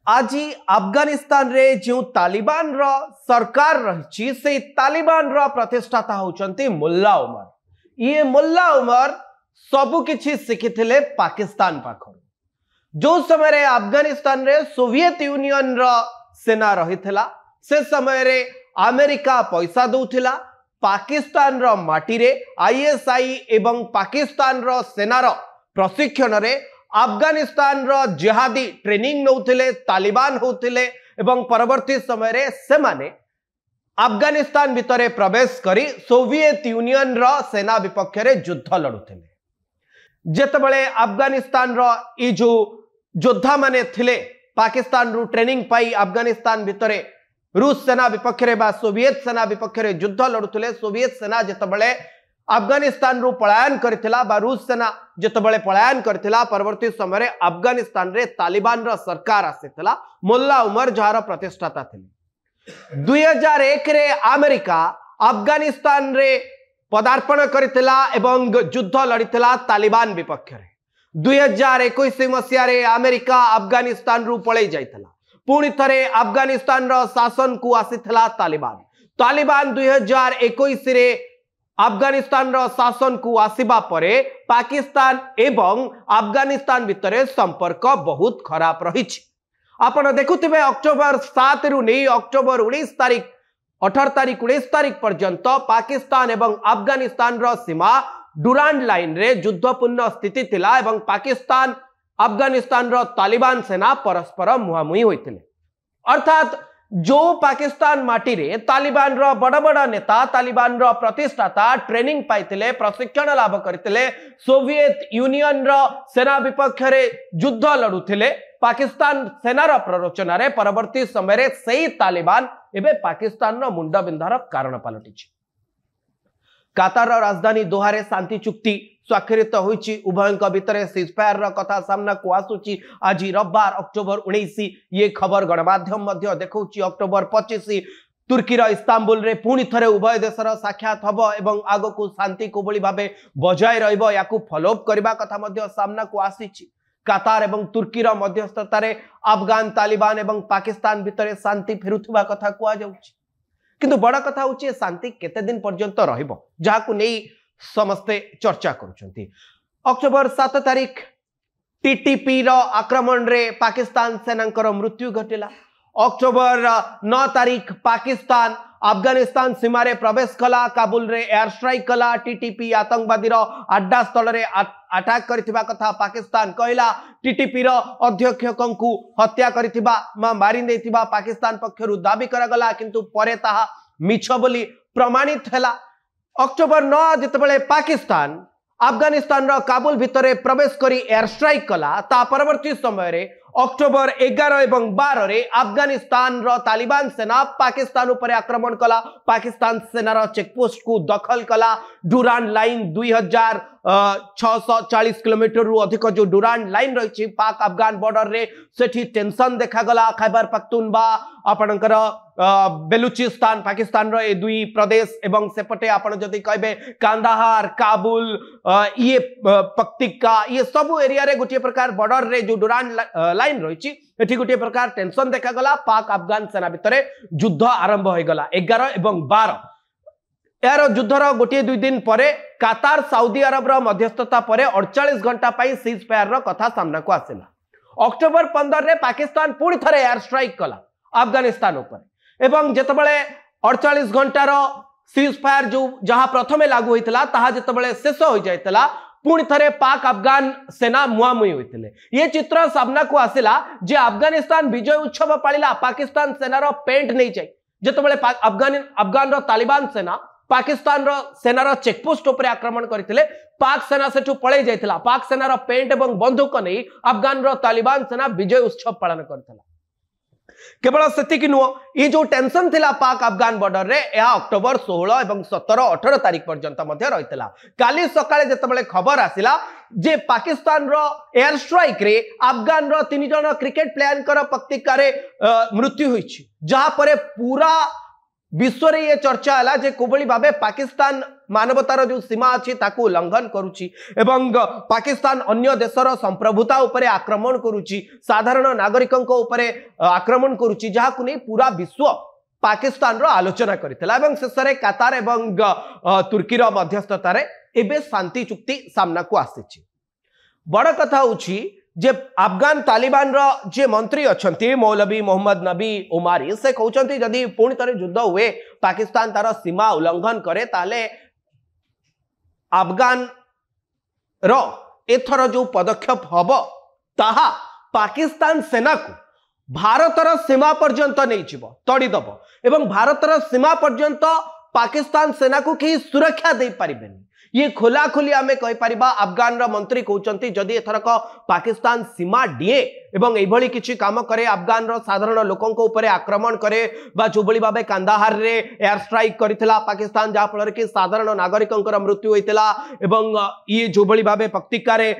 आज अफगानिस्तान रे जो तालिबान रो सरकार रही से तालिबान रो प्रतिष्ठाता होचंती मुल्ला उमर। ये मुल्ला उमर सबु किछि शिखिथिले पाकिस्तान पाखर। जो समय रे अफगानिस्तान रे सोवियत यूनियन रो सेना रहिथिला से समय रे अमेरिका पैसा दउथिला पाकिस्तान रो माटी रे आईएसआई एवं पाकिस्तान रो सेना रो प्रशिक्षण रे अफगानिस्तान रो जिहादी ट्रेनिंग नौथिले तालिबान होथिले एवं परवर्ती समय रे से माने अफगानिस्तान भितरे प्रवेश करी सोवियत यूनियन रो सेना विपक्ष रे युद्ध लड़ुथिले। जेतबेले अफगानिस्तान रो ई जो योद्धा माने थिले पाकिस्तान रु ट्रेनिंग पाई अफगानिस्तान भितरे रूस सेना विपक्ष रे बा सोवियत सेना विपक्ष रे युद्ध लड़ुथिले। सोवियत सेना जेतबेले अफगानिस्तान रु पलायन करथिला बा रूस सेना जेतबेले पलायन करथिला परवर्ती समय रे अफगानिस्तान रे तालिबान रो सरकार आसिथिला। मुल्ला उमर जार प्रतिष्ठाता थिले। 2001 रे अमेरिका अफगानिस्तान रे पदार्पण करथिला एवं युद्ध लड़िथिला तालिबान विपक्ष रे। 2021 मसिया रे अमेरिका अफगानिस्तान रु पळै जाइथिला। पुणी थरे अफगानिस्तान रो शासन को आसिथिला तालिबान। तालिबान 2021 रे अफगानिस्तान रो शासन को आसीबा परे पाकिस्तान एवं अफगानिस्तान भितरे संपर्क बहुत खराब रहिछि। आपण देखुथिबे अक्टोबर 7 रु नै अक्टोबर 19 तारिख 18 तारिख 19 तारिख पर्यंत पाकिस्तान एवं अफगानिस्तान रो सीमा डुरांड लाइन रे युद्धपूर्ण स्थिति थिला एवं पाकिस्तान अफगानिस्तान रो तालिबान सेना परस्पर मुहामुही होइथिले। अर्थात जो पाकिस्तान माटी रे तालिबान रो बड़ बड़ नेता तालिबान रो प्रतिष्ठाता ट्रेनिंग पाइथिले प्रशिक्षण लाभ करथिले सोवियत यूनियन रो सेना विपक्ष रे युद्ध लड़ुथिले पाकिस्तान सेना रो प्ररोचना रे परवर्ती समय रे सही तालिबान एबे पाकिस्तान रो मुंड बिंधार कारण पलटिछि। कातार रो राजधानी दोहा रे शांति चुक्ति स्वाक्षरित होइछि। उभयक भितरे सीजफायर रो कथा सामना को आसुछि। आज रविवार अक्टोबर 19 ये खबर गणमाध्यम मध्य देखौछि। अक्टोबर 25 तुर्की इस्तांबुल रे पुणी थरे उभय देशर साक्षात हबो एवं आगो को शांति को बळी भाबे बजाय रहिबो याकू फॉलोअप करबा कथा मध्य सामना को आसीछि। कातार एवं तुर्की रो मध्यस्थता रे अफगान तालिबान एवं पाकिस्तान भितरे शांति फेरुथबा कथा कुआ जाउछि। किंतु बड़ कथा होछि शांति केते दिन पर्यंत रहिबो जाहाकू नै समस्ते चर्चा करुछंती। अक्टोबर 7 तारिख टीटीपी रो आक्रमण रे पाकिस्तान सेनांकर मृत्यु घटिला। अक्टोबर 9 तारिख पाकिस्तान अफगानिस्तान सीमा रे प्रवेश कला काबुल रे एयर स्ट्राइक कला टीटीपी आतंकवादी रो अड्डा स्थल रे अटैक करथिबा कथा पाकिस्तान कहला। टीटीपी रो अध्यक्षकंकु हत्या करथिबा मारी देथिबा पाकिस्तान पक्षरु दाबी करागला किंतु परे ताहा मिछ बोली प्रमाणित हैला। अक्टोबर 9 जितेबेले पाकिस्तान अफगानिस्तान रो काबुल भितरे प्रवेश करी एयर स्ट्राइक कला ता परवर्ती समय रे अक्टोबर 11 एवं 12 रे अफगानिस्तान रो तालिबान सेना पाकिस्तान ऊपर आक्रमण कला। पाकिस्तान सेना रो चेकपोस्ट को दखल कला। डुरांड लाइन 2640 किलोमीटर रु अधिक जो डुरांड लाइन रही पाक अफगान बॉर्डर रे सेठी टेंशन देखा गला। खैबर पख्तूनवा आपणकर बेलुचिस्तान पाकिस्तान रो ए दुई प्रदेश एवं सेपटे आपण जदि कहबे कांदाहार काबुल ये पक्तिका ये सब एरिया रे गोटे प्रकार बॉर्डर रे जो डुरांड लाइन रही एठी गोटे प्रकार टेंशन देखा गला। पाक अफगान सेना भितरे युद्ध आरंभ हो गला। 11 एवं 12 यार युद्धर गोटे दुई दिन परे कातार सऊदी अरब रो मध्यस्थता परे 48 घंटा पाई सीज फायर रो कथा सामना को आसिला। अक्टोबर 15 रे पाकिस्तान पुणी थरे एयर स्ट्राइक कला अफगानिस्तान ऊपर एवं जेतबेले 48 घंटा रो सीज फायर जो जहां प्रथमे लागू होइतला ताहा जेतबेले शेष हो जायतला पुणी थरे पाक अफगान सेना मुहामुही होइतले। ये चित्र सामना को आसिला जे अफगानिस्तान विजय उत्सव पालिला पाकिस्तान सेना रो पेंट नहीं जाय जेतबेले अफगान रो तालिबान सेना पाकिस्तान रो सेना रो चेकपोस्ट ऊपर आक्रमण करथिले पाक सेना सेठू पळै जायतिला। पाक सेना रो पेंट एवं बंदूक नै अफगान रो तालिबान सेना विजय उत्सव पालन करथिला। केवल सेतिक नुह ये जो टेंशन थिला पाक अफगान बॉर्डर रे या अक्टोबर 16 एवं 17 18 तारिख पर्यंत मध्य रहितला। काली सकाळे जेतबेले खबर आसिला जे पाकिस्तान रो एयर स्ट्राइक रे अफगान रो 3 जण क्रिकेट प्लेयर कर पक्तिका रे मृत्यु होइछि जहा परे पूरा विश्व रे ये चर्चा है जे कोबली भाबे पाकिस्तान मानवतार जो सीमा अच्छी ताकू उल्लंघन करुच्ची एवं पाकिस्तान अन्य देशर संप्रभुता उपरे आक्रमण करुच्ची साधारण नागरिकों उपरे आक्रमण करुच्ची जहाकु नहीं पूरा विश्व पाकिस्तान रो आलोचना करथिला एवं शेष रे कतार एवं तुर्की रो मध्यस्थता रे एबे शांति चुक्ति सामना को आसीची। बड़ कथा होची जे अफगान तालिबान रो जे मंत्री अछंती मौलवी मोहम्मद नबी उमारी से कहउचंती जदी पुणी तरे युद्ध हुए पाकिस्तान तार सीमा उल्लंघन करे ताले अफगान रो एथर जो पदक्षेप हबो ताहा पाकिस्तान सेना को भारतर सीमा पर्यंत नहीं जीव तड़ीदब एवं भारतर सीमा पर्यंत पाकिस्तान सेना को कहीं सुरक्षा दे पारिबेनी ये खोला खोली आमे कहि परिबा। अफगान रो मंत्री कहउचंती जदी एथरक पाकिस्तान सीमा डिए एवं एभली किछि काम करे अफगान रो साधारण लोकों को ऊपर आक्रमण करे बा जोबली भाबे कांदाहार रे एयर स्ट्राइक करितला पाकिस्तान जा फल कि साधारण नागरिकों मृत्यु होइतला एवं ये जोबली भाबे पक्तिका रे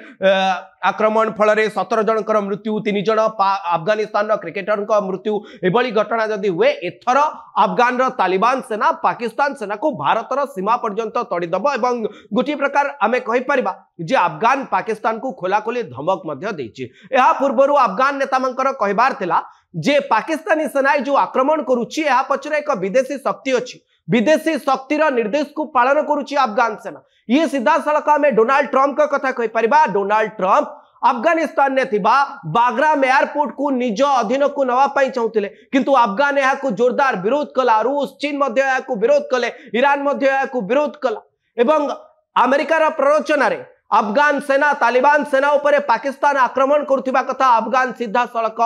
आक्रमण फल रे 17 जनकर मृत्यु 3 जन अफगानिस्तान रो क्रिकेटर को मृत्यु एभली घटना जदी हुए एथर अफगान रो तालिबान सेना पाकिस्तान सेना को भारतर सीमा पर्यंत तड़ीदब एवं गोटे प्रकार आमे कहि परिबा जे अफगान पाकिस्तान को खोला खोली धमक मध्य देछि। एहा पूर्वरु अफगान नेता मंकर कहबार थिला जे पाकिस्तानी सेना जो आक्रमण करुछि एहा पछरे एक विदेशी शक्ति अछि विदेशी शक्तिर निर्देश को पालन करुछि अफगान सेना। ये सीधा सड़क में डोनाल्ड ट्रंप का कथा कहि परिबा। डोनाल्ड ट्रंप अफगानिस्तान ने थिबा बाग्राम एयरपोर्ट को निज अधीन को नवा पाई चाहुतिले किंतु अफगान एहा को जोरदार विरोध कला रूस चीन मध्य एहा को विरोध कले ईरान मध्य एहा को विरोध कला एवं अमेरिकार प्ररोचना रे अफगान सेना तालिबान सेना उपरे पाकिस्तान आक्रमण करुथिबा कथा अफगान सीधा सड़क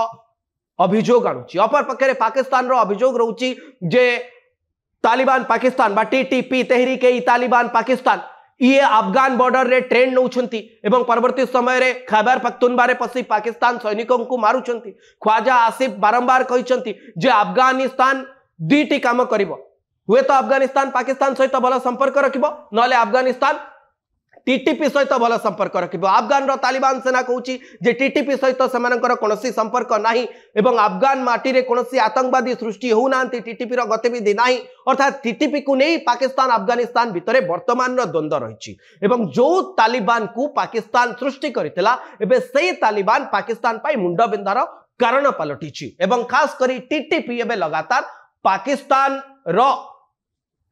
अभियोग आणुची। अपर पक्षरे पाकिस्तान रो अभियोग रहउची जे तालिबान पाकिस्तान बा टीटीपी तहरीक ई तालिबान पाकिस्तान ये अफगान बॉर्डर रे ट्रेन नौछंती एवं परवर्ती समय रे खैबर पख्तूनख्वा रे पसी पाकिस्तान सैनिकों को मारुछंती। ख्वाजा आसिफ बारंबार कहिसंती जे अफगानिस्तान दुईटी काम करिवो हुए तो अफगानिस्तान पाकिस्तान सहित भल संपर्क रखिबो नले अफगानिस्तान टीटीपी सहित भल संपर्क रखिबो। अफगान रो तालिबान सेना कहउची जे टीटीपी सहित सेमानकर कोनोसी संपर्क नाही एवं अफगान माटी रे कोनोसी आतंकवादी सृष्टि हो नांती टीटीपी रो गतिविधि नाही अर्थात टीटीपी को नहीं पाकिस्तान अफगानिस्तान भितरे वर्तमान रो द्वंद्व रहिछि एवं जो तालिबान को पाकिस्तान सृष्टि करितला एबे सेही तालिबान पाकिस्तान पाई मुंड बिंदार कारण पलटिछि एवं खास करी टीटीपी एबे लगातार पाकिस्तान रो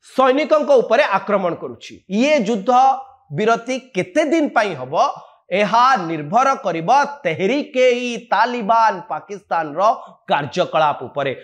सैनिकों को ऊपर आक्रमण करुछि। ये युद्ध विरति केते दिन पाई हबो एहा निर्भर करिबा तहरीक ई तालिबान पाकिस्तान रो कार्यकलाप उपरे।